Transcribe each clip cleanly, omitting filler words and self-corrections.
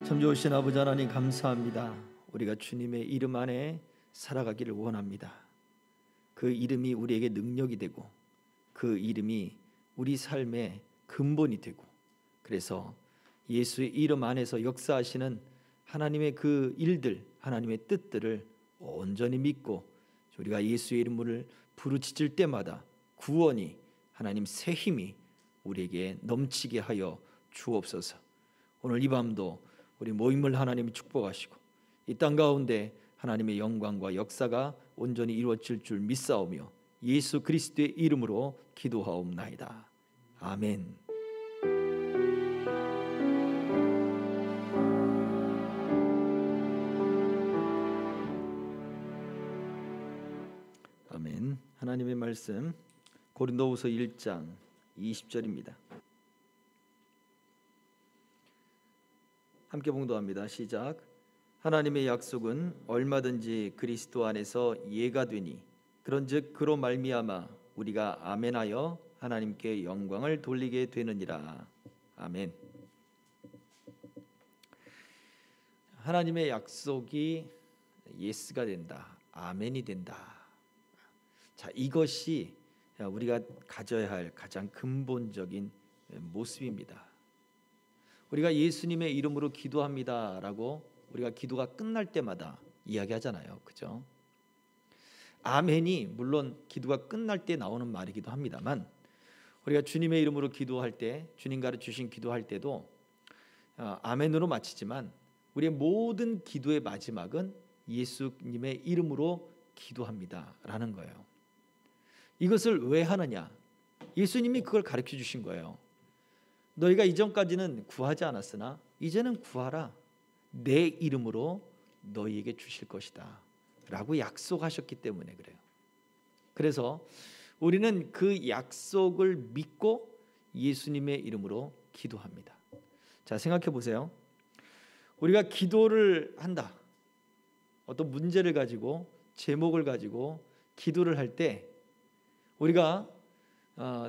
참 좋으신 아버지 하나님 감사합니다. 우리가 주님의 이름 안에 살아가기를 원합니다. 그 이름이 우리에게 능력이 되고 그 이름이 우리 삶의 근본이 되고, 그래서 예수의 이름 안에서 역사하시는 하나님의 그 일들, 하나님의 뜻들을 온전히 믿고 우리가 예수의 이름을 부르짖을 때마다 구원이, 하나님 새 힘이 우리에게 넘치게 하여 주옵소서. 오늘 이 밤도 우리 모임을 하나님이 축복하시고 이 땅 가운데 하나님의 영광과 역사가 온전히 이루어질 줄 믿사오며 예수 그리스도의 이름으로 기도하옵나이다. 아멘. 아멘. 하나님의 말씀 고린도후서 1장 20절입니다. 함께 봉독합니다. 시작. 하나님의 약속은 얼마든지 그리스도 안에서 예가 되니 그런즉 그로 말미암아 우리가 아멘하여 하나님께 영광을 돌리게 되느니라. 아멘. 하나님의 약속이 예스가 된다, 아멘이 된다. 자, 이것이 우리가 가져야 할 가장 근본적인 모습입니다. 우리가 예수님의 이름으로 기도합니다라고 우리가 기도가 끝날 때마다 이야기하잖아요, 그죠? 아멘이 물론 기도가 끝날 때 나오는 말이기도 합니다만, 우리가 주님의 이름으로 기도할 때, 주님 가르치신 기도할 때도 아멘으로 마치지만 우리의 모든 기도의 마지막은 예수님의 이름으로 기도합니다라는 거예요. 이것을 왜 하느냐? 예수님이 그걸 가르쳐 주신 거예요. 너희가 이전까지는 구하지 않았으나 이제는 구하라. 내 이름으로 너희에게 주실 것이다 라고 약속하셨기 때문에 그래요. 그래서 우리는 그 약속을 믿고 예수님의 이름으로 기도합니다. 자, 생각해 보세요. 우리가 기도를 한다, 어떤 문제를 가지고 제목을 가지고 기도를 할 때 우리가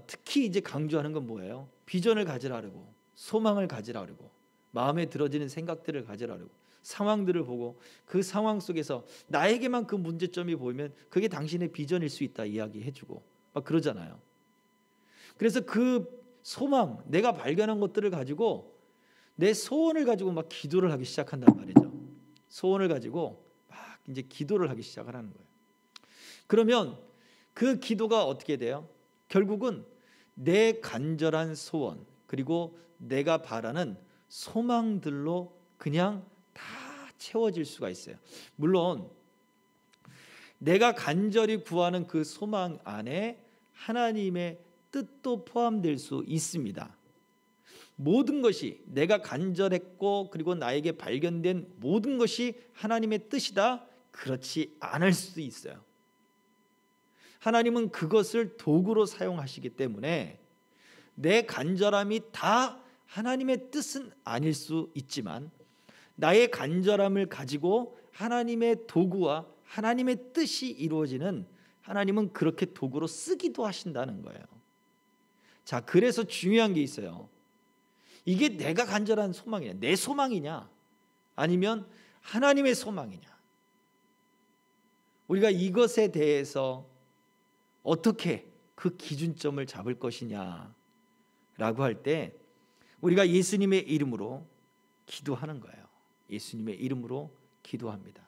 특히 이제 강조하는 건 뭐예요? 비전을 가지라고, 소망을 가지라고, 마음에 들어지는 생각들을 가지라고, 상황들을 보고 그 상황 속에서 나에게만 그 문제점이 보이면 그게 당신의 비전일 수 있다 이야기해주고 막 그러잖아요. 그래서 그 소망, 내가 발견한 것들을 가지고 내 소원을 가지고 막 기도를 하기 시작한단 말이죠. 소원을 가지고 막 이제 기도를 하기 시작하는 거예요. 그러면 그 기도가 어떻게 돼요? 결국은 내 간절한 소원, 그리고 내가 바라는 소망들로 그냥 다 채워질 수가 있어요. 물론 내가 간절히 구하는 그 소망 안에 하나님의 뜻도 포함될 수 있습니다. 모든 것이 내가 간절했고 그리고 나에게 발견된 모든 것이 하나님의 뜻이다? 그렇지 않을 수도 있어요. 하나님은 그것을 도구로 사용하시기 때문에 내 간절함이 다 하나님의 뜻은 아닐 수 있지만 나의 간절함을 가지고 하나님의 도구와 하나님의 뜻이 이루어지는, 하나님은 그렇게 도구로 쓰기도 하신다는 거예요. 자, 그래서 중요한 게 있어요. 이게 내가 간절한 소망이냐, 내 소망이냐, 아니면 하나님의 소망이냐. 우리가 이것에 대해서 어떻게 그 기준점을 잡을 것이냐 라고 할 때 우리가 예수님의 이름으로 기도하는 거예요. 예수님의 이름으로 기도합니다.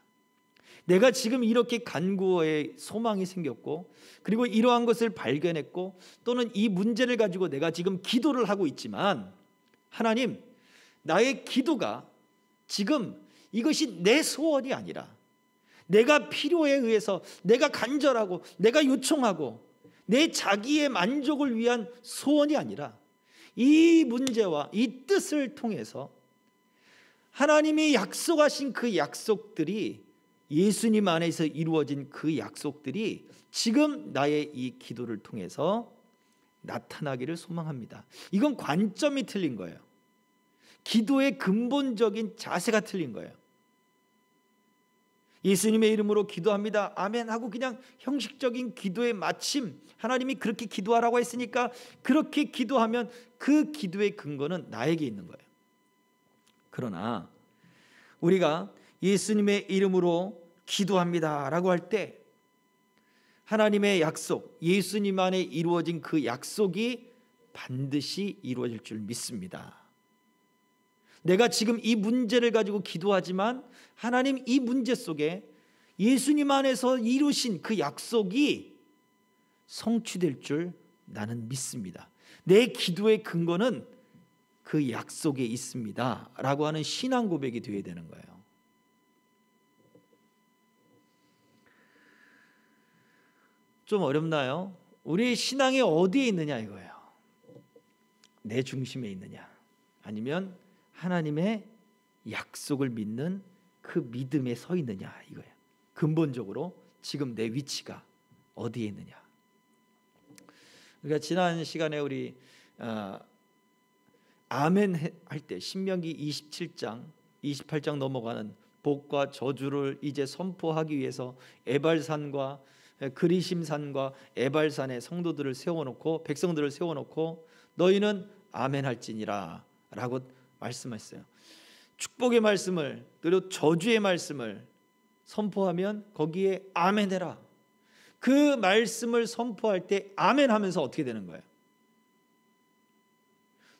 내가 지금 이렇게 간구의 소망이 생겼고 그리고 이러한 것을 발견했고 또는 이 문제를 가지고 내가 지금 기도를 하고 있지만, 하나님, 나의 기도가 지금 이것이 내 소원이 아니라 내가 필요에 의해서 내가 간절하고 내가 요청하고 내 자기의 만족을 위한 소원이 아니라 이 문제와 이 뜻을 통해서 하나님이 약속하신 그 약속들이, 예수님 안에서 이루어진 그 약속들이 지금 나의 이 기도를 통해서 나타나기를 소망합니다. 이건 관점이 틀린 거예요. 기도의 근본적인 자세가 틀린 거예요. 예수님의 이름으로 기도합니다, 아멘 하고 그냥 형식적인 기도의 마침, 하나님이 그렇게 기도하라고 했으니까 그렇게 기도하면 그 기도의 근거는 나에게 있는 거예요. 그러나 우리가 예수님의 이름으로 기도합니다라고 할 때 하나님의 약속, 예수님 안에 이루어진 그 약속이 반드시 이루어질 줄 믿습니다. 내가 지금 이 문제를 가지고 기도하지만 하나님 이 문제 속에 예수님 안에서 이루신 그 약속이 성취될 줄 나는 믿습니다. 내 기도의 근거는 그 약속에 있습니다 라고 하는 신앙 고백이 되어야 되는 거예요. 좀 어렵나요? 우리의 신앙이 어디에 있느냐 이거예요. 내 중심에 있느냐 아니면 하나님의 약속을 믿는 그 믿음에 서 있느냐 이거예요. 근본적으로 지금 내 위치가 어디에 있느냐. 그러니까 지난 시간에 우리 아멘 할 때 신명기 27장 28장 넘어가는 복과 저주를 이제 선포하기 위해서 에발산과 그리심산과 에발산에 성도들을 세워놓고 백성들을 세워놓고 너희는 아멘 할지니라 라고 말씀했어요. 축복의 말씀을 그리고 저주의 말씀을 선포하면 거기에 아멘 해라. 그 말씀을 선포할 때 아멘 하면서 어떻게 되는 거예요?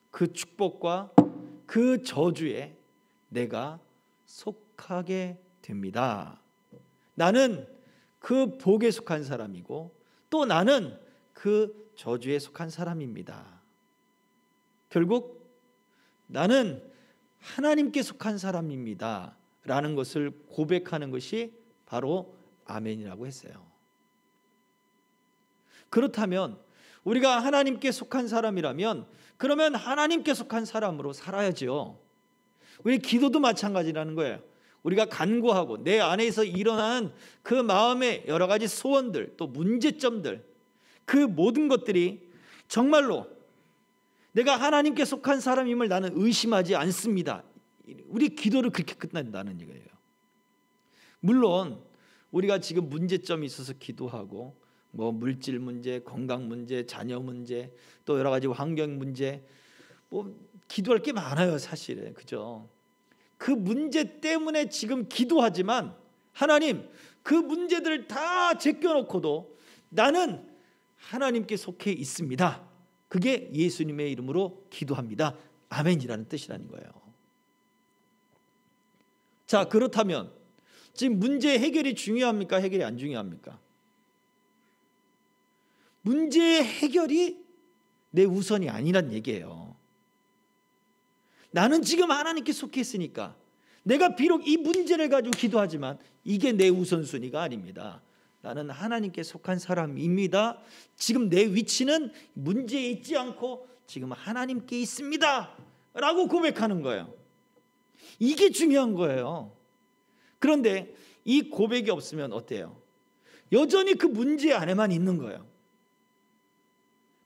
그 축복과 그 저주에 내가 속하게 됩니다. 나는 그 복에 속한 사람이고 또 나는 그 저주에 속한 사람입니다. 결국 나는 하나님께 속한 사람입니다 라는 것을 고백하는 것이 바로 아멘이라고 했어요. 그렇다면 우리가 하나님께 속한 사람이라면 그러면 하나님께 속한 사람으로 살아야죠. 우리 기도도 마찬가지라는 거예요. 우리가 간구하고 내 안에서 일어나는 그 마음의 여러 가지 소원들 또 문제점들 그 모든 것들이 정말로 내가 하나님께 속한 사람임을 나는 의심하지 않습니다. 우리 기도를 그렇게 끝낸다는 얘기예요. 물론 우리가 지금 문제점이 있어서 기도하고 뭐 물질 문제, 건강 문제, 자녀 문제, 또 여러 가지 환경 문제, 뭐 기도할 게 많아요, 사실은. 그죠? 그 문제 때문에 지금 기도하지만 하나님 그 문제들을 다 제껴놓고도 나는 하나님께 속해 있습니다. 그게 예수님의 이름으로 기도합니다. 아멘이라는 뜻이라는 거예요. 자, 그렇다면 지금 문제 해결이 중요합니까? 해결이 안 중요합니까? 문제의 해결이 내 우선이 아니란 얘기예요. 나는 지금 하나님께 속해 있으니까 내가 비록 이 문제를 가지고 기도하지만 이게 내 우선순위가 아닙니다. 나는 하나님께 속한 사람입니다. 지금 내 위치는 문제에 있지 않고 지금 하나님께 있습니다 라고 고백하는 거예요. 이게 중요한 거예요. 그런데 이 고백이 없으면 어때요? 여전히 그 문제 안에만 있는 거예요.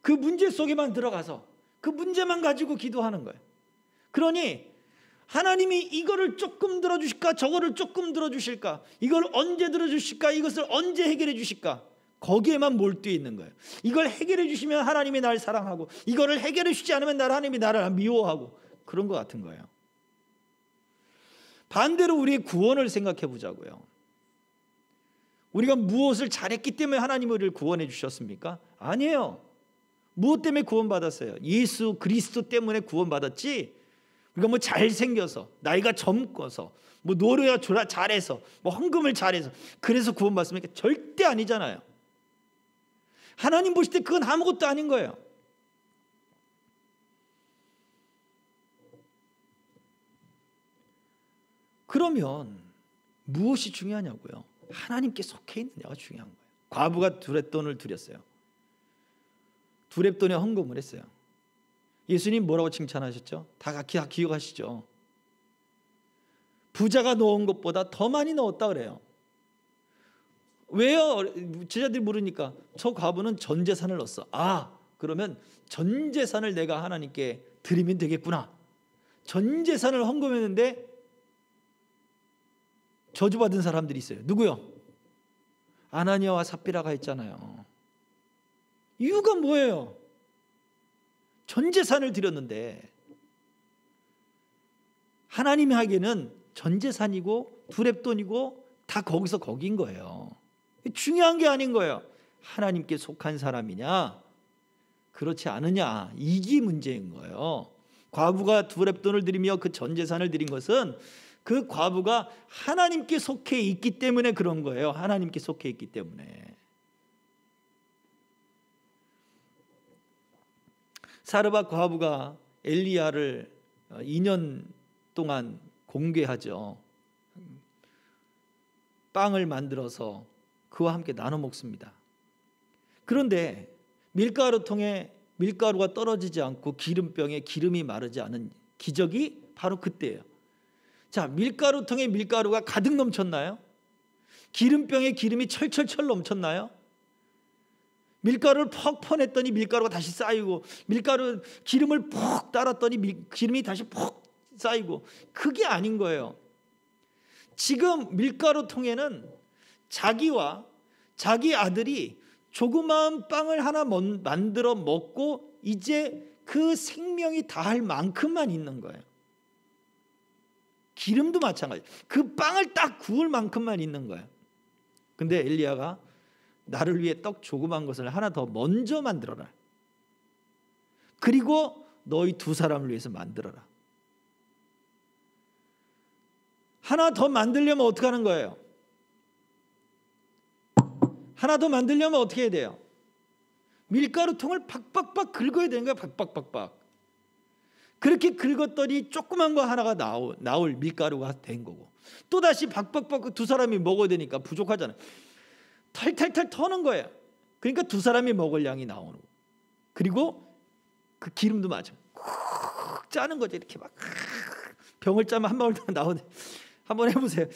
그 문제 속에만 들어가서 그 문제만 가지고 기도하는 거예요. 그러니 하나님이 이거를 조금 들어주실까 저거를 조금 들어주실까 이걸 언제 들어주실까 이것을 언제 해결해 주실까 거기에만 몰두해 있는 거예요. 이걸 해결해 주시면 하나님이 날 사랑하고 이거를 해결해 주지 않으면 하나님이 나를 미워하고 그런 것 같은 거예요. 반대로 우리의 구원을 생각해 보자고요. 우리가 무엇을 잘했기 때문에 하나님이 우리를 구원해 주셨습니까? 아니에요. 무엇 때문에 구원받았어요? 예수 그리스도 때문에 구원받았지 우리가 뭐 잘생겨서 나이가 젊고서 뭐 노래가 잘해서 뭐 헌금을 잘해서 그래서 구원받습니까? 절대 아니잖아요. 하나님 보실 때 그건 아무것도 아닌 거예요. 그러면 무엇이 중요하냐고요? 하나님께 속해 있느냐가 중요한 거예요. 과부가 두렙돈을 드렸어요. 두렙돈에 헌금을 했어요. 예수님 뭐라고 칭찬하셨죠? 다 기억하시죠? 부자가 넣은 것보다 더 많이 넣었다 그래요. 왜요? 제자들이 물으니까 저 과부는 전 재산을 넣었어. 아, 그러면 전 재산을 내가 하나님께 드리면 되겠구나. 전 재산을 헌금했는데 저주받은 사람들이 있어요. 누구요? 아나니아와 삽비라가 있잖아요. 이유가 뭐예요? 전 재산을 드렸는데 하나님이 하기에는 전 재산이고 두렙돈이고 다 거기서 거긴 거예요. 중요한 게 아닌 거예요. 하나님께 속한 사람이냐 그렇지 않으냐, 이게 문제인 거예요. 과부가 두렙돈을 드리며 그 전 재산을 드린 것은 그 과부가 하나님께 속해 있기 때문에 그런 거예요. 하나님께 속해 있기 때문에. 사르밧 과부가 엘리야를 2년 동안 공개하죠. 빵을 만들어서 그와 함께 나눠 먹습니다. 그런데 밀가루통에 밀가루가 떨어지지 않고 기름병에 기름이 마르지 않은 기적이 바로 그때예요. 자, 밀가루통에 밀가루가 가득 넘쳤나요? 기름병에 기름이 철철철 넘쳤나요? 밀가루를 퍽 퍼냈더니 밀가루가 다시 쌓이고, 밀가루 기름을 푹 따랐더니 기름이 다시 푹 쌓이고, 그게 아닌 거예요. 지금 밀가루통에는 자기와 자기 아들이 조그마한 빵을 하나 만들어 먹고 이제 그 생명이 다할 만큼만 있는 거예요. 기름도 마찬가지. 그 빵을 딱 구울 만큼만 있는 거예요. 근데 엘리야가 나를 위해 떡 조그만 것을 하나 더 먼저 만들어라. 그리고 너희 두 사람을 위해서 만들어라. 하나 더 만들려면 어떻게 하는 거예요? 하나 더 만들려면 어떻게 해야 돼요? 밀가루통을 박박박 긁어야 되는 거예요. 박박박박. 그렇게 긁었더니 조그만 거 하나가 나올 밀가루가 된 거고, 또다시 박박박 두 사람이 먹어야 되니까 부족하잖아요. 탈탈탈 터는 거예요. 그러니까 두 사람이 먹을 양이 나오는 거고, 그리고 그 기름도 맞아 짜는 거죠. 이렇게 막 병을 짜면 한 방울 더 나오네. 한번 해보세요.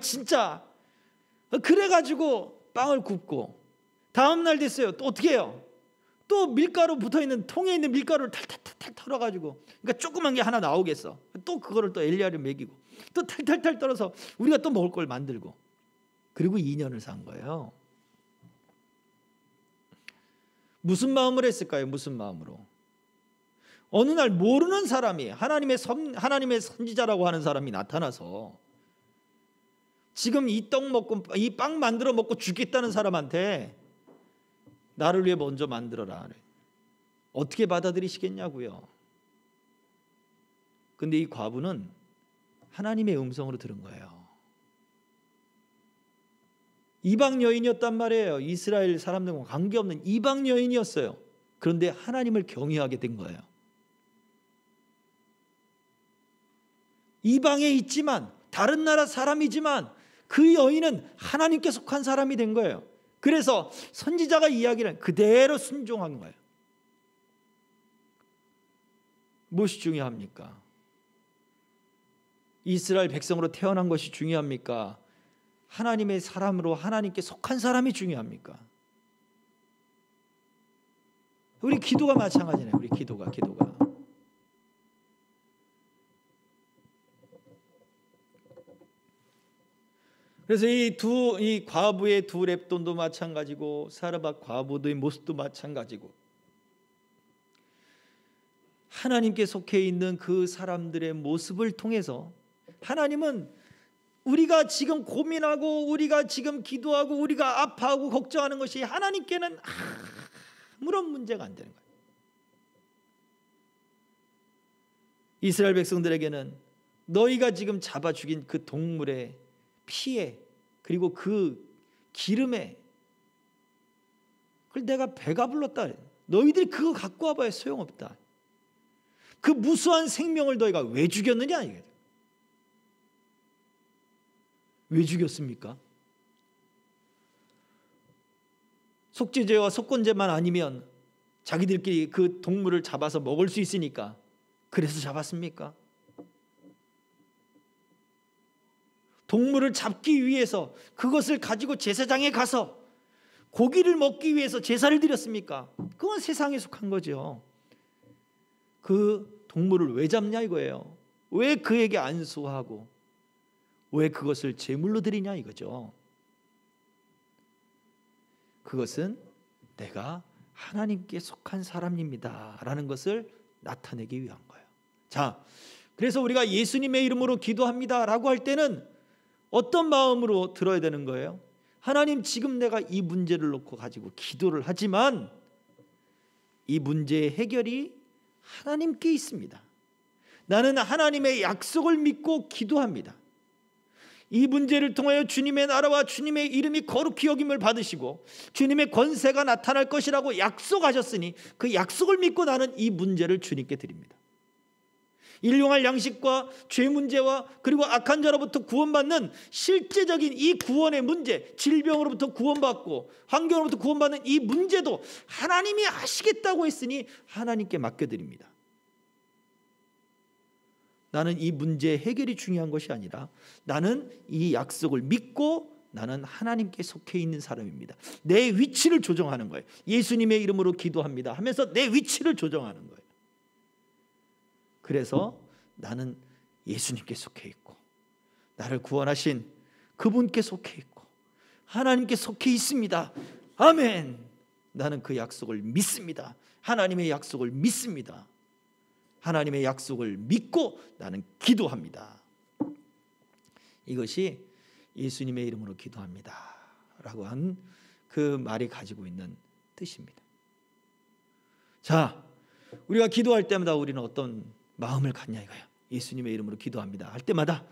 진짜 그래가지고 빵을 굽고 다음 날 됐어요. 또 어떻게 해요? 또 밀가루 붙어있는 통에 있는 밀가루를 탈탈탈 털어가지고, 그러니까 조그만 게 하나 나오겠어. 또 그거를 또 엘리야를 먹이고 또 탈탈탈 떨어서 우리가 또 먹을 걸 만들고, 그리고 2년을 산 거예요. 무슨 마음을 했을까요? 무슨 마음으로? 어느 날 모르는 사람이, 하나님의 선지자라고 하는 사람이 나타나서 지금 이 떡 먹고 이 빵 만들어 먹고 죽겠다는 사람한테 나를 위해 먼저 만들어라. 어떻게 받아들이시겠냐고요. 근데 이 과부는 하나님의 음성으로 들은 거예요. 이방 여인이었단 말이에요. 이스라엘 사람들과 관계없는 이방 여인이었어요. 그런데 하나님을 경외하게 된 거예요. 이방에 있지만, 다른 나라 사람이지만 그 여인은 하나님께 속한 사람이 된 거예요. 그래서 선지자가 이야기를 그대로 순종한 거예요. 무엇이 중요합니까? 이스라엘 백성으로 태어난 것이 중요합니까? 하나님의 사람으로 하나님께 속한 사람이 중요합니까? 우리 기도가 마찬가지네요. 우리 기도가. 그래서 이 과부의 두렙돈도 마찬가지고 사르밧 과부의 모습도 마찬가지고, 하나님께 속해 있는 그 사람들의 모습을 통해서 하나님은 우리가 지금 고민하고 우리가 지금 기도하고 우리가 아파하고 걱정하는 것이 하나님께는 아무런 문제가 안 되는 거예요. 이스라엘 백성들에게는 너희가 지금 잡아 죽인 그 동물의 피에, 그리고 그 기름에, 그걸 내가 배가 불렀다. 너희들이 그거 갖고 와봐야 소용없다. 그 무수한 생명을 너희가 왜 죽였느냐 이게. 왜 죽였습니까? 속죄죄와 속건죄만 아니면 자기들끼리 그 동물을 잡아서 먹을 수 있으니까 그래서 잡았습니까? 동물을 잡기 위해서, 그것을 가지고 제사장에 가서 고기를 먹기 위해서 제사를 드렸습니까? 그건 세상에 속한 거죠. 그 동물을 왜 잡냐 이거예요. 왜 그에게 안수하고 왜 그것을 제물로 드리냐 이거죠. 그것은 내가 하나님께 속한 사람입니다 라는 것을 나타내기 위한 거예요. 자, 그래서 우리가 예수님의 이름으로 기도합니다라고 할 때는 어떤 마음으로 들어야 되는 거예요? 하나님, 지금 내가 이 문제를 놓고 가지고 기도를 하지만 이 문제의 해결이 하나님께 있습니다. 나는 하나님의 약속을 믿고 기도합니다. 이 문제를 통하여 주님의 나라와 주님의 이름이 거룩히 여김을 받으시고 주님의 권세가 나타날 것이라고 약속하셨으니 그 약속을 믿고 나는 이 문제를 주님께 드립니다. 일용할 양식과 죄 문제와 그리고 악한 자로부터 구원받는 실제적인 이 구원의 문제, 질병으로부터 구원받고 환경으로부터 구원받는 이 문제도 하나님이 하시겠다고 했으니 하나님께 맡겨드립니다. 나는 이 문제의 해결이 중요한 것이 아니라 나는 이 약속을 믿고 나는 하나님께 속해 있는 사람입니다. 내 위치를 조정하는 거예요. 예수님의 이름으로 기도합니다 하면서 내 위치를 조정하는 거예요. 그래서 나는 예수님께 속해 있고 나를 구원하신 그분께 속해 있고 하나님께 속해 있습니다. 아멘. 나는 그 약속을 믿습니다. 하나님의 약속을 믿습니다. 하나님의 약속을 믿고 나는 기도합니다. 이것이 예수님의 이름으로 기도합니다 라고 한 그 말이 가지고 있는 뜻입니다. 자, 우리가 기도할 때마다 우리는 어떤 마음을 갖냐 이거야. 예수님의 이름으로 기도합니다 할 때마다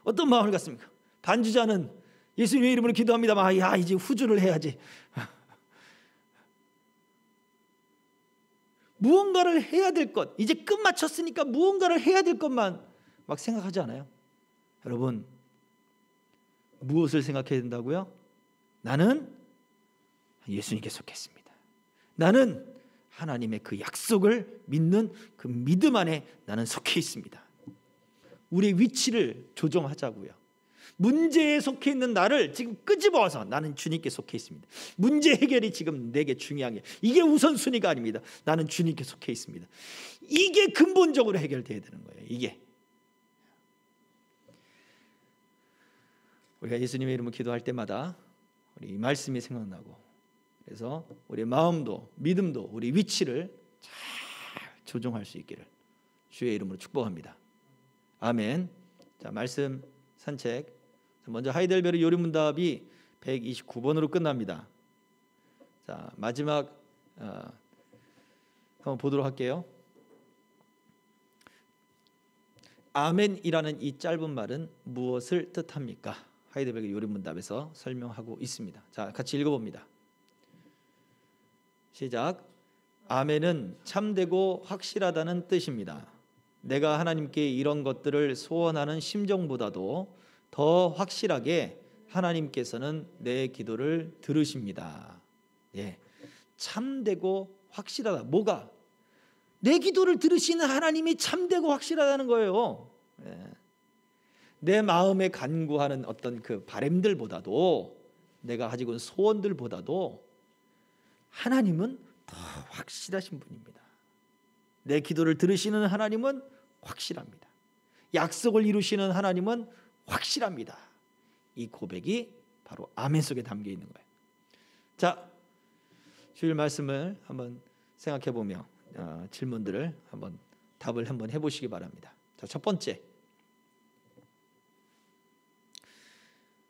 어떤 마음을 갖습니까? 반주자는 예수님의 이름으로 기도합니다. 야, 이제 후주를 해야지. 무언가를 해야 될 것, 이제 끝마쳤으니까 무언가를 해야 될 것만 막 생각하지 않아요? 여러분, 무엇을 생각해야 된다고요? 나는 예수님께 속했습니다. 나는 하나님의 그 약속을 믿는 그 믿음 안에 나는 속해 있습니다. 우리의 위치를 조정하자고요. 문제에 속해 있는 나를 지금 끄집어와서 나는 주님께 속해 있습니다. 문제 해결이 지금 내게 중요한 게 이게 우선순위가 아닙니다. 나는 주님께 속해 있습니다. 이게 근본적으로 해결돼야 되는 거예요. 이게 우리가 예수님의 이름으로 기도할 때마다 우리 말씀이 생각나고 그래서 우리 마음도 믿음도 우리 위치를 잘 조정할 수 있기를 주의 이름으로 축복합니다. 아멘. 자, 말씀 산책. 먼저 하이델베르 요리문답이 129번으로 끝납니다. 자, 마지막 한번 보도록 할게요. 아멘이라는 이 짧은 말은 무엇을 뜻합니까? 하이델베르 요리문답에서 설명하고 있습니다. 자, 같이 읽어봅니다. 시작. 아멘은 참되고 확실하다는 뜻입니다. 내가 하나님께 이런 것들을 소원하는 심정보다도 더 확실하게 하나님께서는 내 기도를 들으십니다. 예, 참되고 확실하다. 뭐가? 내 기도를 들으시는 하나님이 참되고 확실하다는 거예요. 예. 내 마음에 간구하는 어떤 그 바람들보다도 내가 가지고 있는 소원들보다도 하나님은 더 확실하신 분입니다. 내 기도를 들으시는 하나님은 확실합니다. 약속을 이루시는 하나님은 확실합니다. 이 고백이 바로 아멘 속에 담겨 있는 거예요. 자, 주일 말씀을 한번 생각해 보며 질문들을 한번 답을 한번 해보시기 바랍니다. 자, 첫 번째,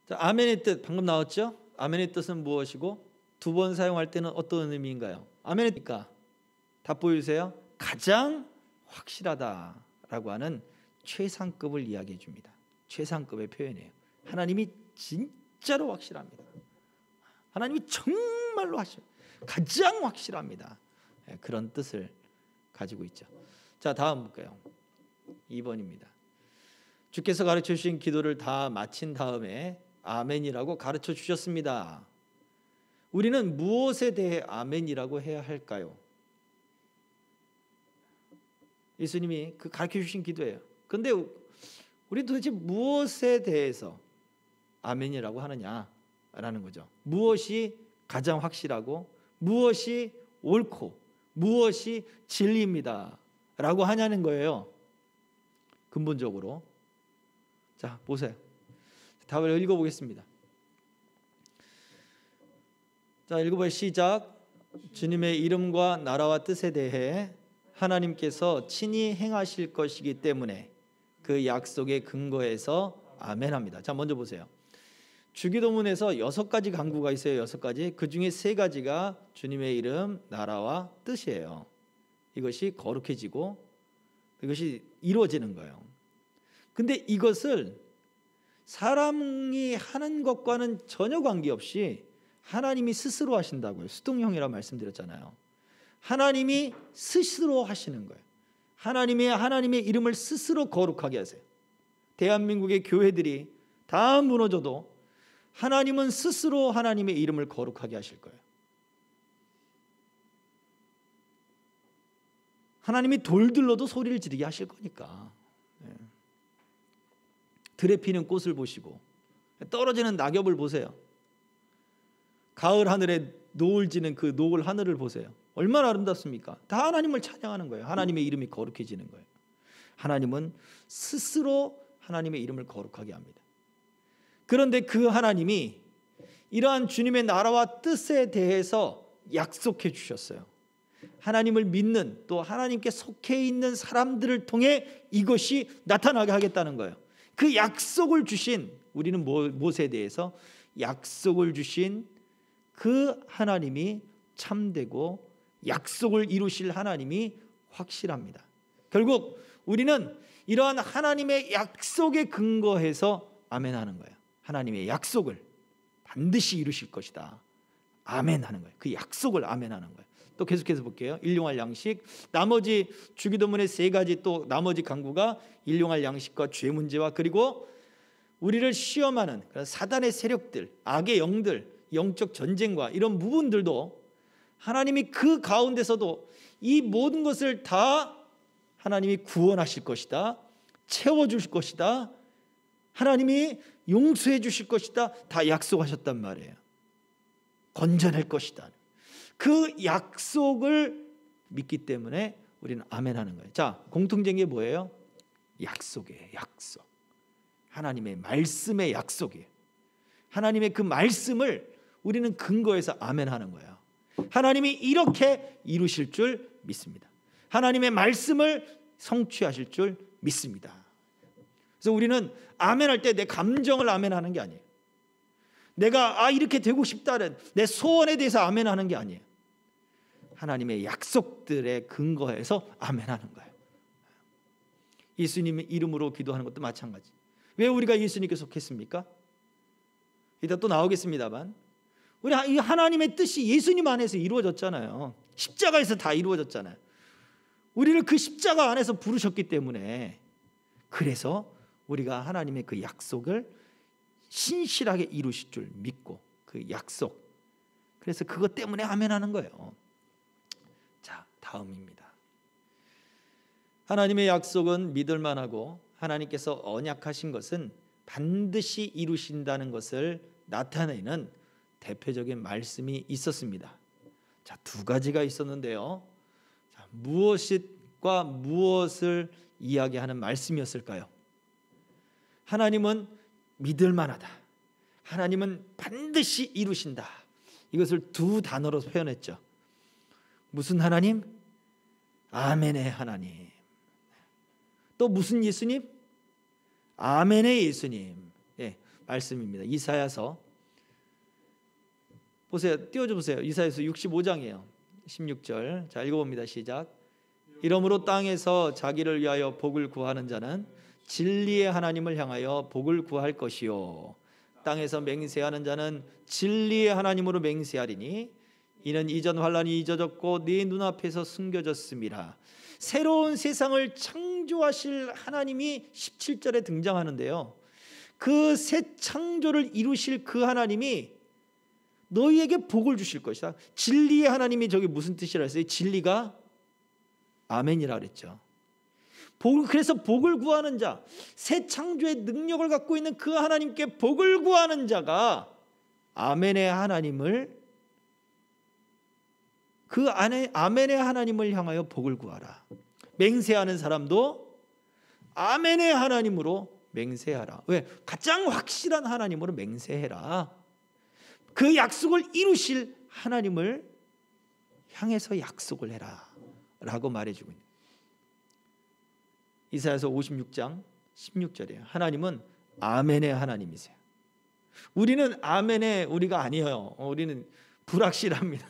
자, 아멘의 뜻 방금 나왔죠? 아멘의 뜻은 무엇이고 두 번 사용할 때는 어떤 의미인가요? 아멘의 뜻이니까 답 보여주세요. 가장 확실하다라고 하는 최상급을 이야기해 줍니다. 최상급의 표현이에요. 하나님이 진짜로 확실합니다. 하나님이 정말로 가장 확실합니다. 그런 뜻을 가지고 있죠. 자, 다음 볼까요? 2번입니다. 주께서 가르쳐 주신 기도를 다 마친 다음에 아멘이라고 가르쳐 주셨습니다. 우리는 무엇에 대해 아멘이라고 해야 할까요? 예수님이 그 가르쳐 주신 기도예요. 그런데 우리 도대체 무엇에 대해서 아멘이라고 하느냐라는 거죠. 무엇이 가장 확실하고 무엇이 옳고 무엇이 진리입니다 라고 하냐는 거예요. 근본적으로. 자, 보세요. 답을 읽어보겠습니다. 자, 읽어봐요. 시작. 주님의 이름과 나라와 뜻에 대해 하나님께서 친히 행하실 것이기 때문에 그 약속의 근거에서 아멘합니다. 자, 먼저 보세요. 주기도문에서 6가지 간구가 있어요. 6가지. 그 중에 3가지가 주님의 이름, 나라와 뜻이에요. 이것이 거룩해지고 이것이 이루어지는 거예요. 근데 이것을 사람이 하는 것과는 전혀 관계없이 하나님이 스스로 하신다고요. 수동형이라 말씀드렸잖아요. 하나님이 스스로 하시는 거예요. 하나님의 이름을 스스로 거룩하게 하세요. 대한민국의 교회들이 다 무너져도 하나님은 스스로 하나님의 이름을 거룩하게 하실 거예요. 하나님이 돌들러도 소리를 지르게 하실 거니까. 들에 피는 꽃을 보시고 떨어지는 낙엽을 보세요. 가을 하늘에 노을 지는 그 노을 하늘을 보세요. 얼마나 아름답습니까? 다 하나님을 찬양하는 거예요. 하나님의 이름이 거룩해지는 거예요. 하나님은 스스로 하나님의 이름을 거룩하게 합니다. 그런데 그 하나님이 이러한 주님의 나라와 뜻에 대해서 약속해 주셨어요. 하나님을 믿는, 또 하나님께 속해 있는 사람들을 통해 이것이 나타나게 하겠다는 거예요. 그 약속을 주신, 우리는 무엇에 대해서 약속을 주신 그 하나님이 참되고 약속을 이루실 하나님이 확실합니다. 결국 우리는 이러한 하나님의 약속에 근거해서 아멘하는 거예요. 하나님의 약속을 반드시 이루실 것이다, 아멘하는 거예요. 그 약속을 아멘하는 거예요. 또 계속해서 볼게요. 일용할 양식, 나머지 주기도문의 3가지 또 나머지 간구가 일용할 양식과 죄 문제와, 그리고 우리를 시험하는 사단의 세력들, 악의 영들, 영적 전쟁과 이런 부분들도 하나님이 그 가운데서도 이 모든 것을 다 하나님이 구원하실 것이다, 채워주실 것이다, 하나님이 용서해 주실 것이다, 다 약속하셨단 말이에요. 건져낼 것이다. 그 약속을 믿기 때문에 우리는 아멘하는 거예요. 자, 공통된 게 뭐예요? 약속이에요. 약속. 하나님의 말씀의 약속이에요. 하나님의 그 말씀을 우리는 근거해서 아멘하는 거예요. 하나님이 이렇게 이루실 줄 믿습니다. 하나님의 말씀을 성취하실 줄 믿습니다. 그래서 우리는 아멘할 때 내 감정을 아멘하는 게 아니에요. 내가 이렇게 되고 싶다는 내 소원에 대해서 아멘하는 게 아니에요. 하나님의 약속들에 근거해서 아멘하는 거예요. 예수님의 이름으로 기도하는 것도 마찬가지. 왜 우리가 예수님께 속했습니까? 이따 또 나오겠습니다만 우리 이 하나님의 뜻이 예수님 안에서 이루어졌잖아요. 십자가에서 다 이루어졌잖아요. 우리를 그 십자가 안에서 부르셨기 때문에, 그래서 우리가 하나님의 그 약속을 신실하게 이루실 줄 믿고, 그 약속, 그래서 그것 때문에 아멘하는 거예요. 자, 다음입니다. 하나님의 약속은 믿을만하고 하나님께서 언약하신 것은 반드시 이루신다는 것을 나타내는 대표적인 말씀이 있었습니다. 자, 2가지가 있었는데요. 자, 무엇과 무엇을 이야기하는 말씀이었을까요? 하나님은 믿을만하다, 하나님은 반드시 이루신다, 이것을 2 단어로 표현했죠. 무슨 하나님? 아멘의 하나님. 또 무슨 예수님? 아멘의 예수님. 말씀입니다. 이사야서 보세요. 띄워줘 보세요. 이사야서 65장이에요. 16절. 자, 읽어봅니다. 시작. 이러므로 땅에서 자기를 위하여 복을 구하는 자는 진리의 하나님을 향하여 복을 구할 것이요, 땅에서 맹세하는 자는 진리의 하나님으로 맹세하리니 이는 이전 환난이 잊어졌고 네 눈앞에서 숨겨졌음이라. 새로운 세상을 창조하실 하나님이 17절에 등장하는데요, 그 새 창조를 이루실 그 하나님이 너희에게 복을 주실 것이다. 진리의 하나님이 저기 무슨 뜻이라 했어요? 진리가 아멘이라 그랬죠. 그래서 복을 구하는 자, 새 창조의 능력을 갖고 있는 그 하나님께 복을 구하는 자가 아멘의 하나님을, 그 안에 아멘의 하나님을 향하여 복을 구하라. 맹세하는 사람도 아멘의 하나님으로 맹세하라. 왜? 가장 확실한 하나님으로 맹세해라. 그 약속을 이루실 하나님을 향해서 약속을 해라 라고 말해주고 있는, 이사야서 56장 16절이에요. 하나님은 아멘의 하나님이세요. 우리는 아멘의 우리가 아니에요. 우리는 불확실합니다.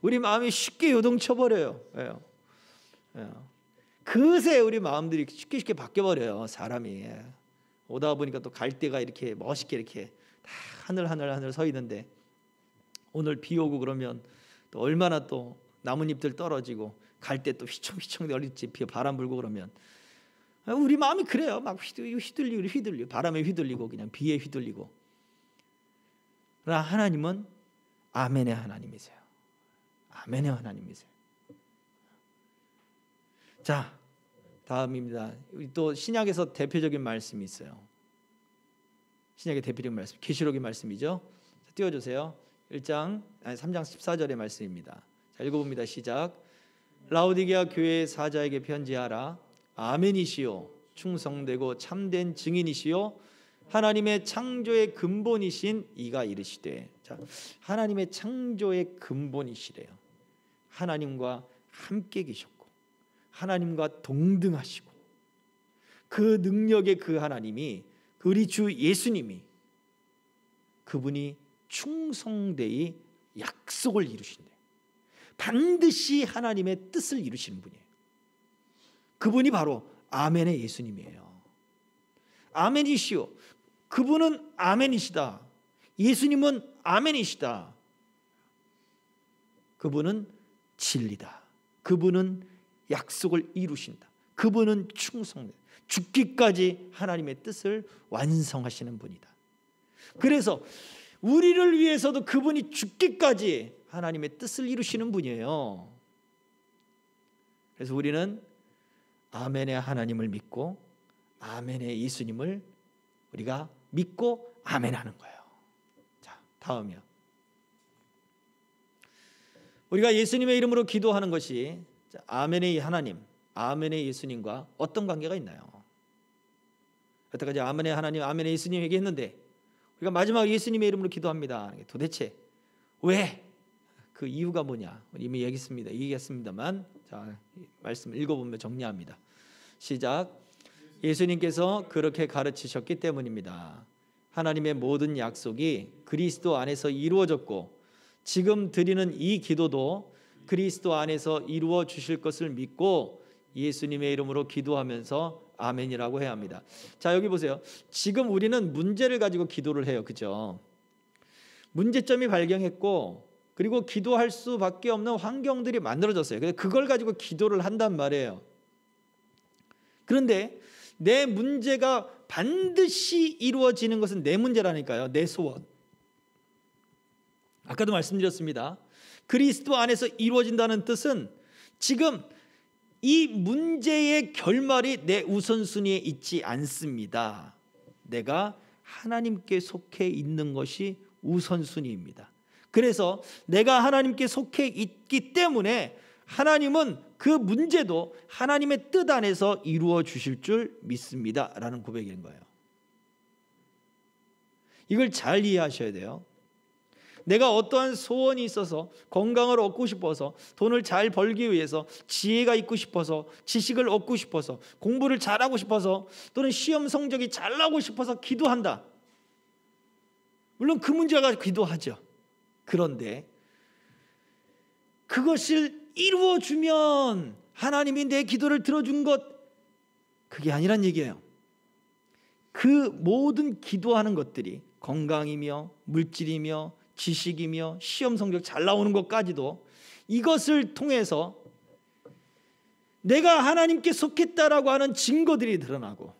우리 마음이 쉽게 요동쳐버려요. 그새 우리 마음들이 쉽게 바뀌어버려요. 사람이 오다 보니까 또 갈대가 이렇게 멋있게 이렇게 다 하늘 서 있는데, 오늘 비 오고 그러면 또 얼마나 또 나뭇잎들 떨어지고 갈대 또 휘청휘청 널리지, 바람 불고 그러면 우리 마음이 그래요. 막 휘둘리고 바람에 휘둘리고 그냥 비에 휘둘리고. 그러나 하나님은 아멘의 하나님이세요. 아멘의 하나님이세요. 자, 다음입니다. 또 신약에서 대표적인 말씀이 있어요. 신약의 대표적인 말씀, 계시록의 말씀이죠. 띄워주세요. 3장 14절의 말씀입니다. 자, 읽어봅니다. 시작. 라오디게아 교회의 사자에게 편지하라. 아멘이시요 충성되고 참된 증인이시요 하나님의 창조의 근본이신 이가 이르시되. 자, 하나님의 창조의 근본이시래요. 하나님과 함께 계셨고 하나님과 동등하시고 그 능력의 그 하나님이, 우리 주 예수님이, 그분이 충성되이 약속을 이루신대. 반드시 하나님의 뜻을 이루시는 분이에요. 그분이 바로 아멘의 예수님이에요. 아멘이시오. 그분은 아멘이시다. 예수님은 아멘이시다. 그분은 진리다. 그분은 약속을 이루신다. 그분은 충성다. 죽기까지 하나님의 뜻을 완성하시는 분이다. 그래서 우리를 위해서도 그분이 죽기까지 하나님의 뜻을 이루시는 분이에요. 그래서 우리는 아멘의 하나님을 믿고 아멘의 예수님을 우리가 믿고 아멘하는 거예요. 자, 다음이요. 우리가 예수님의 이름으로 기도하는 것이 아멘의 하나님, 아멘의 예수님과 어떤 관계가 있나요? 여태까지 아멘의 하나님, 아멘의 예수님 얘기했는데 우리가 마지막 예수님의 이름으로 기도합니다. 도대체 왜? 그 이유가 뭐냐? 이미 얘기했습니다만, 자, 말씀 읽어보면 정리합니다. 시작. 예수님께서 그렇게 가르치셨기 때문입니다. 하나님의 모든 약속이 그리스도 안에서 이루어졌고 지금 드리는 이 기도도 그리스도 안에서 이루어 주실 것을 믿고 예수님의 이름으로 기도하면서 아멘이라고 해야 합니다. 자, 여기 보세요. 지금 우리는 문제를 가지고 기도를 해요. 그죠? 문제점이 발견했고 그리고 기도할 수밖에 없는 환경들이 만들어졌어요. 그래서 그걸 가지고 기도를 한단 말이에요. 그런데 내 문제가 반드시 이루어지는 것은 내 문제라니까요. 내 소원. 아까도 말씀드렸습니다. 그리스도 안에서 이루어진다는 뜻은 지금 이 문제의 결말이 내 우선순위에 있지 않습니다. 내가 하나님께 속해 있는 것이 우선순위입니다. 그래서 내가 하나님께 속해 있기 때문에 하나님은 그 문제도 하나님의 뜻 안에서 이루어 주실 줄 믿습니다 라는 고백인 거예요. 이걸 잘 이해하셔야 돼요. 내가 어떠한 소원이 있어서 건강을 얻고 싶어서 돈을 잘 벌기 위해서 지혜가 있고 싶어서 지식을 얻고 싶어서 공부를 잘하고 싶어서 또는 시험 성적이 잘 나오고 싶어서 기도한다. 물론 그 문제가 기도하죠. 그런데 그것을 이루어주면 하나님이 내 기도를 들어준 것, 그게 아니란 얘기예요. 그 모든 기도하는 것들이 건강이며 물질이며 지식이며 시험 성적 잘 나오는 것까지도 이것을 통해서 내가 하나님께 속했다라고 하는 증거들이 드러나고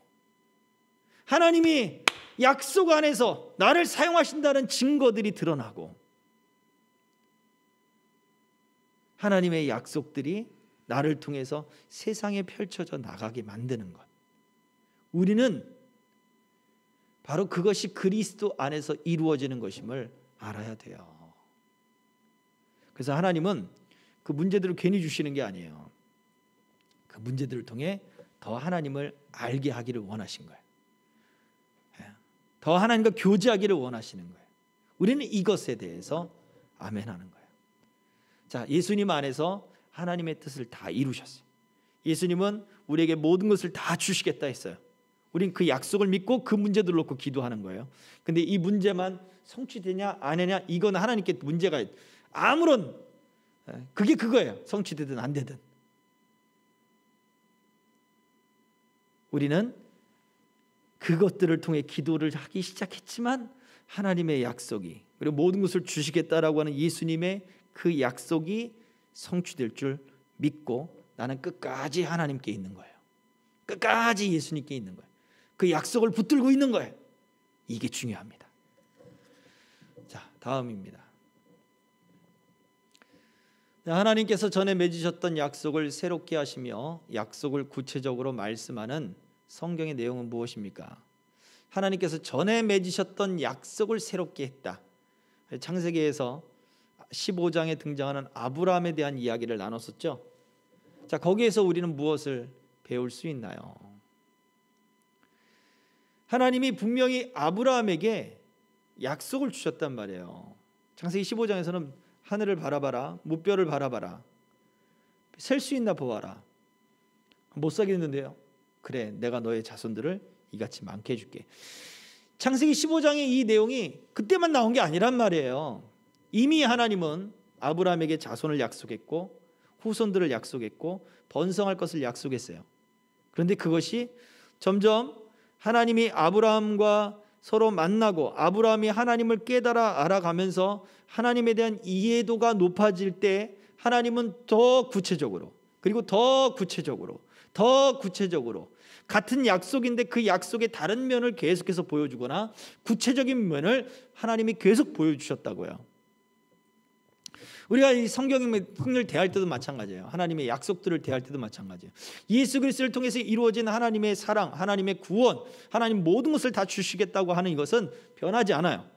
하나님이 약속 안에서 나를 사용하신다는 증거들이 드러나고 하나님의 약속들이 나를 통해서 세상에 펼쳐져 나가게 만드는 것. 우리는 바로 그것이 그리스도 안에서 이루어지는 것임을 알아야 돼요. 그래서 하나님은 그 문제들을 괜히 주시는 게 아니에요. 그 문제들을 통해 더 하나님을 알게 하기를 원하신 거예요. 더 하나님과 교제하기를 원하시는 거예요. 우리는 이것에 대해서 아멘하는 거예요. 자, 예수님 안에서 하나님의 뜻을 다 이루셨어요. 예수님은 우리에게 모든 것을 다 주시겠다 했어요. 우린 그 약속을 믿고 그 문제들을 놓고 기도하는 거예요. 근데 이 문제만 성취되냐 안 되냐 이건 하나님께 문제가 아무런 그게 그거예요. 성취되든 안 되든 우리는 그것들을 통해 기도를 하기 시작했지만 하나님의 약속이 그리고 모든 것을 주시겠다라고 하는 예수님의 그 약속이 성취될 줄 믿고 나는 끝까지 하나님께 있는 거예요. 끝까지 예수님께 있는 거예요. 그 약속을 붙들고 있는 거예요. 이게 중요합니다. 자, 다음입니다. 하나님께서 전에 맺으셨던 약속을 새롭게 하시며 약속을 구체적으로 말씀하는 성경의 내용은 무엇입니까? 하나님께서 전에 맺으셨던 약속을 새롭게 했다. 창세기에서 15장에 등장하는 아브라함에 대한 이야기를 나눴었죠. 자, 거기에서 우리는 무엇을 배울 수 있나요? 하나님이 분명히 아브라함에게 약속을 주셨단 말이에요. 창세기 15장에서는 하늘을 바라봐라, 무뼈를 바라봐라, 셀 수 있나 보아라. 못 사겠는데요. 그래, 내가 너의 자손들을 이같이 많게 해줄게. 창세기 15장의 이 내용이 그때만 나온 게 아니란 말이에요. 이미 하나님은 아브라함에게 자손을 약속했고 후손들을 약속했고 번성할 것을 약속했어요. 그런데 그것이 점점 하나님이 아브라함과 서로 만나고 아브라함이 하나님을 깨달아 알아가면서 하나님에 대한 이해도가 높아질 때 하나님은 더 구체적으로 그리고 더 구체적으로 같은 약속인데 그 약속의 다른 면을 계속해서 보여주거나 구체적인 면을 하나님이 계속 보여주셨다고요. 우리가 이 성경을 대할 때도 마찬가지예요. 하나님의 약속들을 대할 때도 마찬가지예요. 예수 그리스도를 통해서 이루어진 하나님의 사랑, 하나님의 구원, 하나님 모든 것을 다 주시겠다고 하는 이것은 변하지 않아요.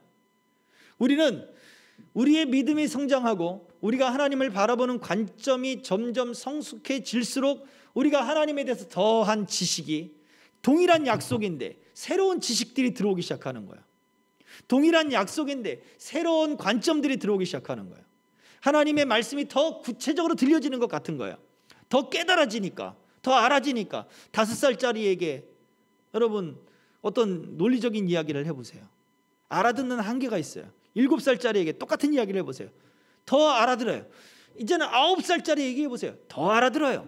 우리는 우리의 믿음이 성장하고 우리가 하나님을 바라보는 관점이 점점 성숙해질수록 우리가 하나님에 대해서 더한 지식이 동일한 약속인데 새로운 지식들이 들어오기 시작하는 거예요. 동일한 약속인데 새로운 관점들이 들어오기 시작하는 거예요. 하나님의 말씀이 더 구체적으로 들려지는 것 같은 거예요. 더 깨달아지니까, 더 알아지니까. 5살짜리에게 여러분 어떤 논리적인 이야기를 해보세요. 알아듣는 한계가 있어요. 7살짜리에게 똑같은 이야기를 해보세요. 더 알아들어요. 이제는 9살짜리 얘기해보세요. 더 알아들어요.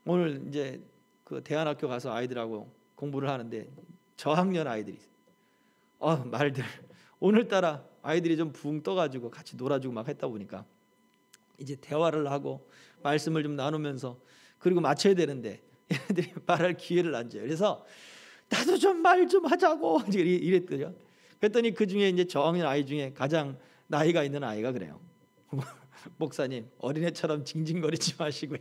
오늘 이제 그 대안학교 가서 아이들하고 공부를 하는데 저학년 아이들이 말들 오늘따라 아이들이 좀 붕 떠가지고 같이 놀아주고 막 했다 보니까 이제 대화를 하고 말씀을 좀 나누면서 그리고 맞춰야 되는데 얘네들이 말할 기회를 안 줘요. 그래서 나도 좀 말 좀 하자고 이랬더니 그랬더니 그 중에 이제 저학년 아이 중에 가장 나이가 있는 아이가 그래요. 목사님, 어린애처럼 징징거리지 마시고요.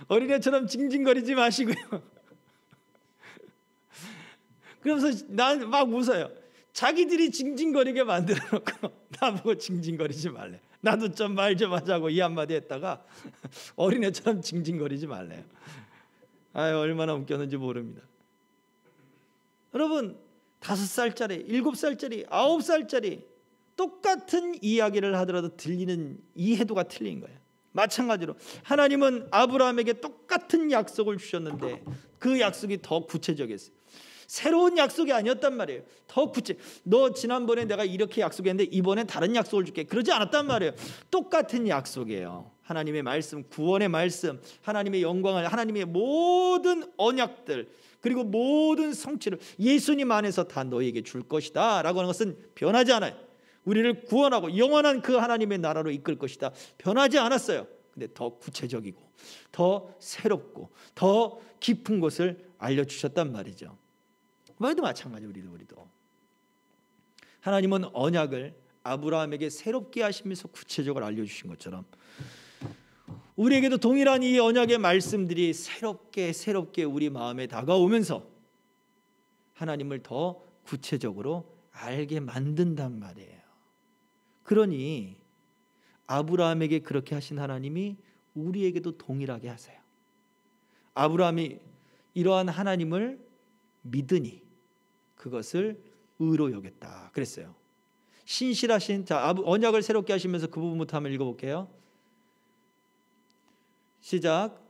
어린애처럼 징징거리지 마시고요. 그러면서 난 막 웃어요. 자기들이 징징거리게 만들어 놓고 나보고 징징거리지 말래. 나도 좀 말 좀 하자고 이 한마디 했다가 어린애처럼 징징거리지 말래요. 아유, 얼마나 웃겼는지 모릅니다. 여러분 5살짜리, 7살짜리, 9살짜리 똑같은 이야기를 하더라도 들리는 이해도가 틀린 거예요. 마찬가지로 하나님은 아브라함에게 똑같은 약속을 주셨는데 그 약속이 더 구체적이었어요. 새로운 약속이 아니었단 말이에요. 더 너 지난번에 내가 이렇게 약속했는데 이번엔 다른 약속을 줄게. 그러지 않았단 말이에요. 똑같은 약속이에요. 하나님의 말씀, 구원의 말씀, 하나님의 영광을, 하나님의 모든 언약들 그리고 모든 성취를 예수님 안에서 다 너에게 줄 것이다 라고 하는 것은 변하지 않아요. 우리를 구원하고 영원한 그 하나님의 나라로 이끌 것이다. 변하지 않았어요. 근데 더 구체적이고 더 새롭고 더 깊은 것을 알려주셨단 말이죠. 우리도 마찬가지. 우리도 하나님은 언약을 아브라함에게 새롭게 하시면서 구체적으로 알려주신 것처럼 우리에게도 동일한 이 언약의 말씀들이 새롭게 우리 마음에 다가오면서 하나님을 더 구체적으로 알게 만든단 말이에요. 그러니 아브라함에게 그렇게 하신 하나님이 우리에게도 동일하게 하세요. 아브라함이 이러한 하나님을 믿으니 그것을 의로 여겼다 그랬어요. 신실하신 언약을 새롭게 하시면서 그 부분부터 한번 읽어볼게요. 시작.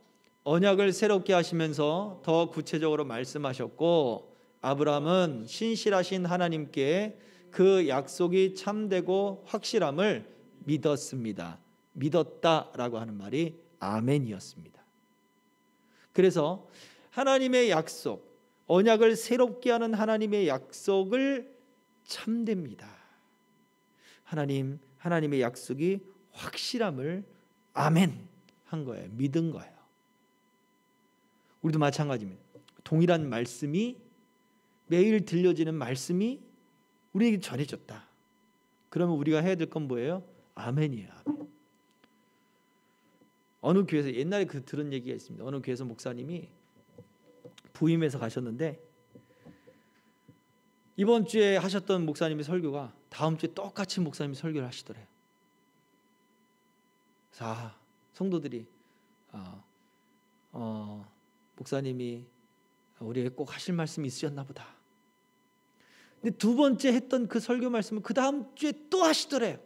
언약을 새롭게 하시면서 더 구체적으로 말씀하셨고, 아브라함은 신실하신 하나님께 그 약속이 참되고 확실함을 믿었습니다. 믿었다라고 하는 말이 아멘이었습니다. 그래서 하나님의 약속, 언약을 새롭게 하는 하나님의 약속을 참됩니다. 하나님의 약속이 확실함을 아멘 한 거예요. 믿은 거예요. 우리도 마찬가지입니다. 동일한 말씀이, 매일 들려지는 말씀이 우리에게 전해졌다. 그러면 우리가 해야 될 건 뭐예요? 아멘이에요. 아멘. 어느 교회에서 옛날에 들은 얘기가 있습니다. 어느 교회에서 목사님이 부임해서 가셨는데, 이번 주에 하셨던 목사님의 설교가 다음 주에 똑같이 목사님이 설교를 하시더래요. 자, 성도들이 목사님이 우리에게 꼭 하실 말씀이 있으셨나 보다. 근데 두 번째 했던 그 설교 말씀을 그 다음 주에 또 하시더래요.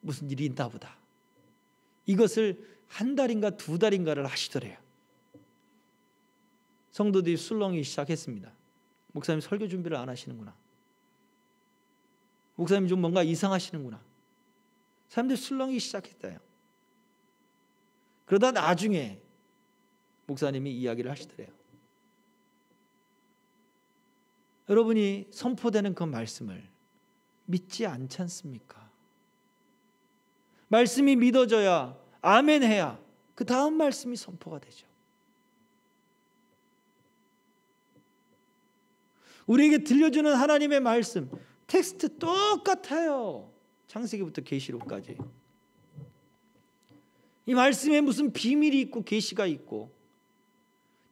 무슨 일이 있나 보다. 이것을 한 달인가 두 달인가를 하시더래요. 성도들이 술렁이 시작했습니다. 목사님 설교 준비를 안 하시는구나. 목사님 좀 뭔가 이상하시는구나. 사람들이 술렁이 시작했대요. 그러다 나중에 목사님이 이야기를 하시더래요. 여러분이 선포되는 그 말씀을 믿지 않지 않습니까? 말씀이 믿어져야, 아멘 해야 그 다음 말씀이 선포가 되죠. 우리에게 들려주는 하나님의 말씀, 텍스트 똑같아요. 창세기부터 계시록까지. 이 말씀에 무슨 비밀이 있고 계시가 있고,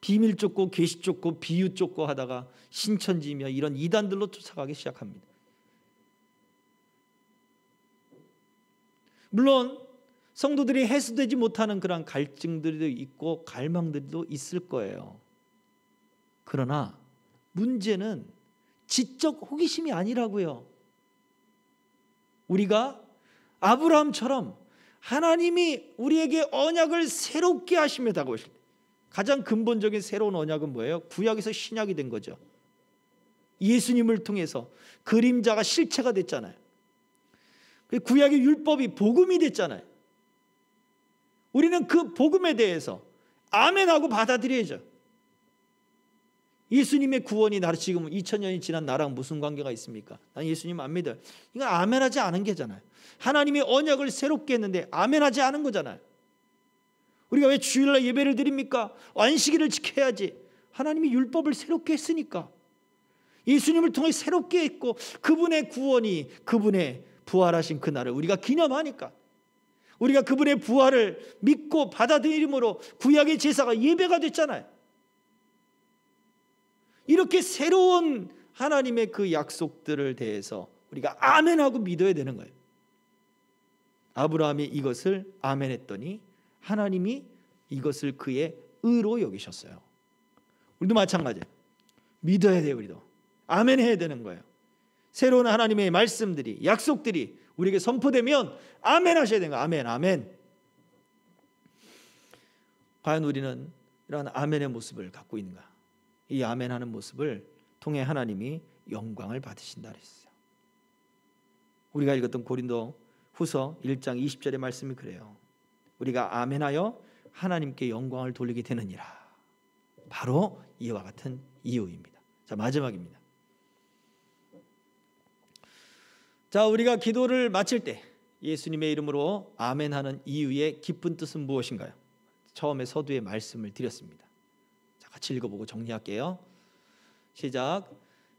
비밀 쫓고 계시 쫓고 비유 쫓고 하다가 신천지며 이런 이단들로 쫓아가기 시작합니다. 물론 성도들이 해소되지 못하는 그런 갈증들도 있고 갈망들도 있을 거예요. 그러나 문제는 지적 호기심이 아니라고요. 우리가 아브라함처럼 하나님이 우리에게 언약을 새롭게 하심에다고, 가장 근본적인 새로운 언약은 뭐예요? 구약에서 신약이 된 거죠. 예수님을 통해서 그림자가 실체가 됐잖아요. 구약의 율법이 복음이 됐잖아요. 우리는 그 복음에 대해서 아멘하고 받아들여야죠. 예수님의 구원이 지금 2000년이 지난 나랑 무슨 관계가 있습니까? 난 예수님 안 믿어요. 이건 아멘하지 않은 게잖아요. 하나님이 언약을 새롭게 했는데 아멘하지 않은 거잖아요. 우리가 왜 주일날 예배를 드립니까? 안식일을 지켜야지. 하나님이 율법을 새롭게 했으니까. 예수님을 통해 새롭게 했고, 그분의 구원이, 그분의 부활하신 그날을 우리가 기념하니까, 우리가 그분의 부활을 믿고 받아들임으로 구약의 제사가 예배가 됐잖아요. 이렇게 새로운 하나님의 그 약속들을 대해서 우리가 아멘하고 믿어야 되는 거예요. 아브라함이 이것을 아멘했더니 하나님이 이것을 그의 의로 여기셨어요. 우리도 마찬가지예요. 믿어야 돼요. 우리도 아멘해야 되는 거예요. 새로운 하나님의 말씀들이, 약속들이 우리에게 선포되면 아멘 하셔야 되는 거예요. 아멘, 아멘. 과연 우리는 이러한 아멘의 모습을 갖고 있는가? 이 아멘하는 모습을 통해 하나님이 영광을 받으신다 그랬어요. 우리가 읽었던 고린도 후서 1장 20절의 말씀이 그래요. 우리가 아멘하여 하나님께 영광을 돌리게 되느니라. 바로 이와 같은 이유입니다. 자, 마지막입니다. 자, 우리가 기도를 마칠 때 예수님의 이름으로 아멘하는 이유의 깊은 뜻은 무엇인가요? 처음에 서두에 말씀을 드렸습니다. 자, 같이 읽어보고 정리할게요. 시작.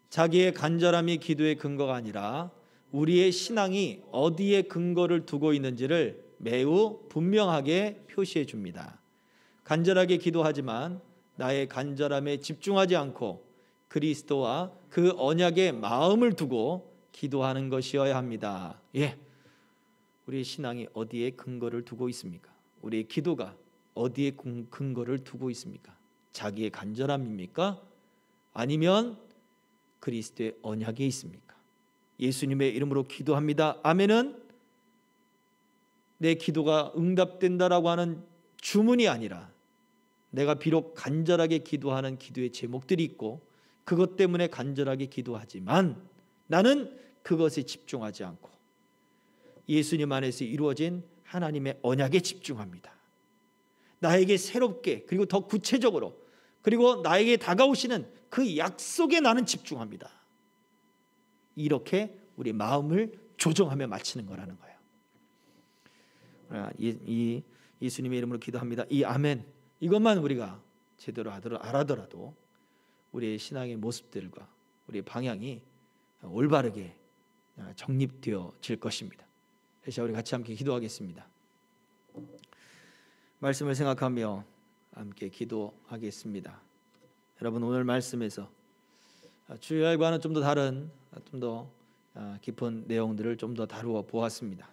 자기의 간절함이 기도의 근거가 아니라 우리의 신앙이 어디에 근거를 두고 있는지를 매우 분명하게 표시해 줍니다. 간절하게 기도하지만 나의 간절함에 집중하지 않고 그리스도와 그 언약에 마음을 두고 기도하는 것이어야 합니다. 예, 우리의 신앙이 어디에 근거를 두고 있습니까? 우리의 기도가 어디에 근거를 두고 있습니까? 자기의 간절함입니까? 아니면 그리스도의 언약에 있습니까? 예수님의 이름으로 기도합니다. 아멘은 내 기도가 응답된다라고 하는 주문이 아니라 내가 비록 간절하게 기도하는 기도의 제목들이 있고 그것 때문에 간절하게 기도하지만 나는 그것에 집중하지 않고 예수님 안에서 이루어진 하나님의 언약에 집중합니다. 나에게 새롭게 그리고 더 구체적으로 그리고 나에게 다가오시는 그 약속에 나는 집중합니다. 이렇게 우리 마음을 조정하며 마치는 거라는 거예요. 이 예수님의 이름으로 기도합니다. 이 아멘 이것만 우리가 제대로 알아더라도 우리의 신앙의 모습들과 우리의 방향이 올바르게 정립되어질 것입니다. 그래서 우리 같이 함께 기도하겠습니다. 말씀을 생각하며 함께 기도하겠습니다. 여러분 오늘 말씀에서 주일날과는 좀 더 다른 좀 더 깊은 내용들을 좀 더 다루어 보았습니다.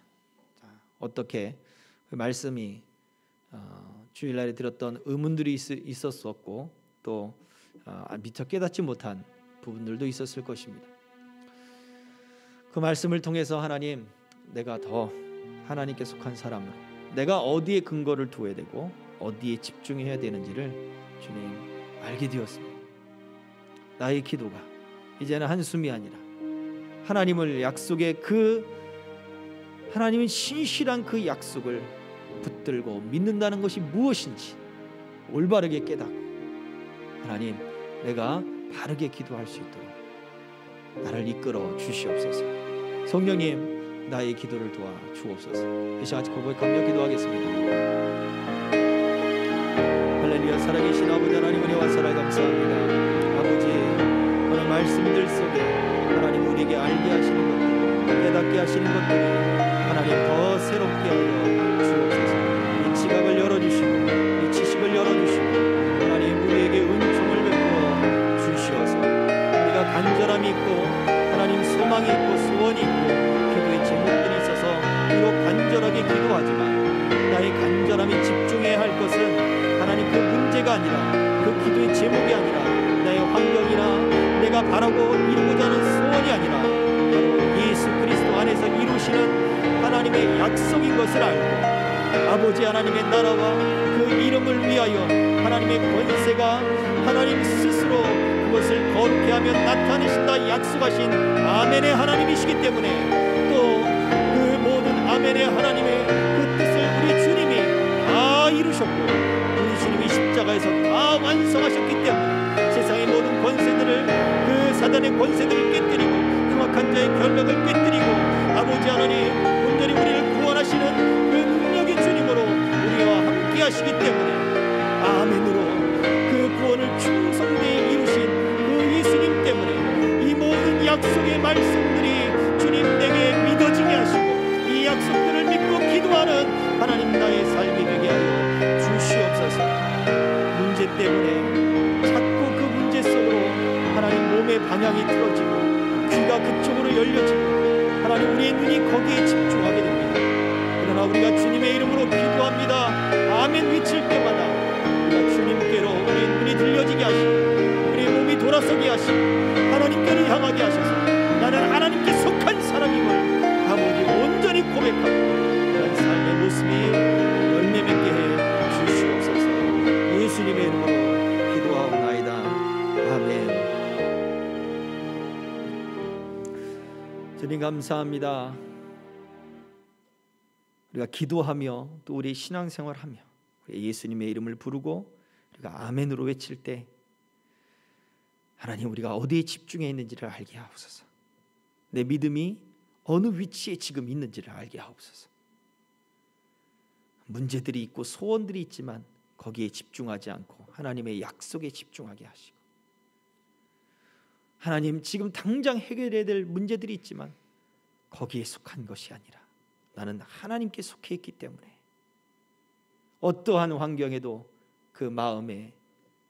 어떻게 그 말씀이 주일날에 들었던 의문들이 있었었고 또 미처 깨닫지 못한 부분들도 있었을 것입니다. 그 말씀을 통해서 하나님 내가 더 하나님께 속한 사람으로 내가 어디에 근거를 두어야 되고 어디에 집중해야 되는지를 주님 알게 되었습니다. 나의 기도가 이제는 한숨이 아니라 하나님을 약속의 하나님의 신실한 그 약속을 붙들고 믿는다는 것이 무엇인지 올바르게 깨닫고 하나님 내가 바르게 기도할 수 있도록 나를 이끌어 주시옵소서. 성령님 나의 기도를 도와 주옵소서. 이 시간 같이 고백하며 기도하겠습니다. 할렐루야. 살아계신 아버지 하나님 은혜와 사랑 감사합니다. 아버지 오늘 말씀들 속에 하나님 우리에게 알게 하시는 것들 깨닫게 하시는 것들이 하나님 더 새롭게 하여 주옵소서. 이 지각을 열어주시고 이 지식을 열어주시고 하나님 우리에게 은총을 베풀어 주시어서 우리가 간절함이 있고 하나님 소망이 있고 소원이 있고 기도의 제목들이 있어서 비록 간절하게 기도하지만 나의 간절함이 집중해야 할 것은 하나님 그 문제가 아니라 그 기도의 제목이 아니라 나의 환경이나 내가 바라고 이루고자 하는 소원이 아니라 바로 예수 그리스도 안에서 이루시는 하나님의 약속인 것을 알고 아버지 하나님의 나라와 그 이름을 위하여 하나님의 권세가 하나님 스스로 그것을 거룩해 하며 나타내신다 약속하신 아멘의 하나님이시기 때문에 또 그 모든 아멘의 하나님의 그 뜻을 우리 주님이 다 이루셨고 우리 주님이 십자가에서 다 완성하셨기 때문에 세상의 모든 권세들을 그 사단의 권세들을 깨뜨리고 흉악한 자의 결박을 깨뜨리고 아버지 하나님 온전히 우리를 구원하시는 그 능력의 주님으로 우리와 함께 하시기 때문에 아멘으로 그 구원을 충성되이 이루신 그 예수님 때문에 이 모든 약속의 말씀들이 주님 내게 믿어지게 하시고 이 약속들을 믿고 기도하는 하나님 나의 삶이 되게 하여 주시옵소서. 문제 때문에 자꾸 그 문제 속으로 하나님 몸의 방향이 틀어지고 귀가 그쪽으로 열려지고 하나님 우리의 눈이 거기에 집중하게 됩니다. 그러나 우리가 주님의 이름으로 기도합니다. 아멘 외칠 때마다 우리가 주님께로 우리의 눈이 들려지게 하시고 우리의 몸이 돌아서게 하시고 하나님께를 향하게 하셔서 나는 하나님께 속한 사람임을 아버지 온전히 고백하고 그런 삶의 모습이 열매 맺게 해 주시옵소서. 예수님의 이름으로 기도하옵나이다. 아멘. 주님 감사합니다. 우리가 기도하며 또 우리 신앙생활하며 예수님의 이름을 부르고 우리가 아멘으로 외칠 때 하나님 우리가 어디에 집중해 있는지를 알게 하옵소서. 내 믿음이 어느 위치에 지금 있는지를 알게 하옵소서. 문제들이 있고 소원들이 있지만 거기에 집중하지 않고 하나님의 약속에 집중하게 하시고 하나님 지금 당장 해결해야 될 문제들이 있지만 거기에 속한 것이 아니라 나는 하나님께 속해 있기 때문에 어떠한 환경에도 그 마음에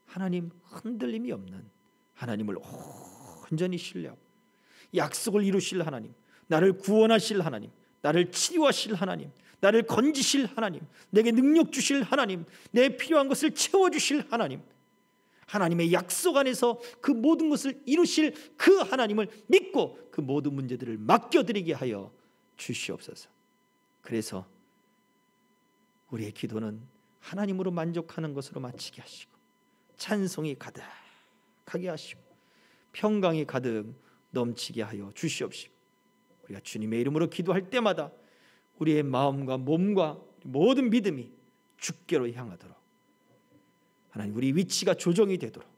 하나님 흔들림이 없는 하나님을 온전히 신뢰하고 약속을 이루실 하나님, 나를 구원하실 하나님, 나를 치유하실 하나님, 나를 건지실 하나님, 내게 능력 주실 하나님, 내 필요한 것을 채워주실 하나님, 하나님의 약속 안에서 그 모든 것을 이루실 그 하나님을 믿고 그 모든 문제들을 맡겨드리게 하여 주시옵소서. 그래서 우리의 기도는 하나님으로 만족하는 것으로 마치게 하시고 찬송이 가득하게 하시고 평강이 가득 넘치게 하여 주시옵시고 우리가 주님의 이름으로 기도할 때마다 우리의 마음과 몸과 모든 믿음이 주께로 향하도록 하나님 우리 위치가 조정이 되도록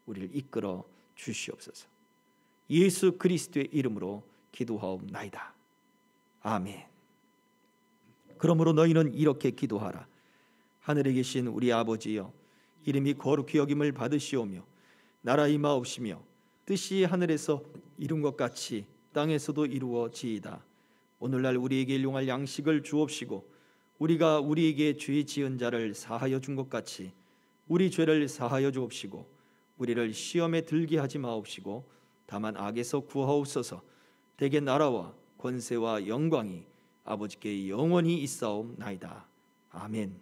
우리를 이끌어 주시옵소서. 예수 그리스도의 이름으로 기도하옵나이다. 아멘. 그러므로 너희는 이렇게 기도하라. 하늘에 계신 우리 아버지여, 이름이 거룩히 여김을 받으시오며 나라 임하옵시며 뜻이 하늘에서 이룬 것 같이 땅에서도 이루어지이다. 오늘날 우리에게 일용할 양식을 주옵시고 우리가 우리에게 죄 지은 자를 사하여 준 것 같이 우리 죄를 사하여 주옵시고 우리를 시험에 들게 하지 마옵시고 다만 악에서 구하옵소서. 대개 나라와 권세와 영광이 아버지께 영원히 있사옵나이다. 아멘.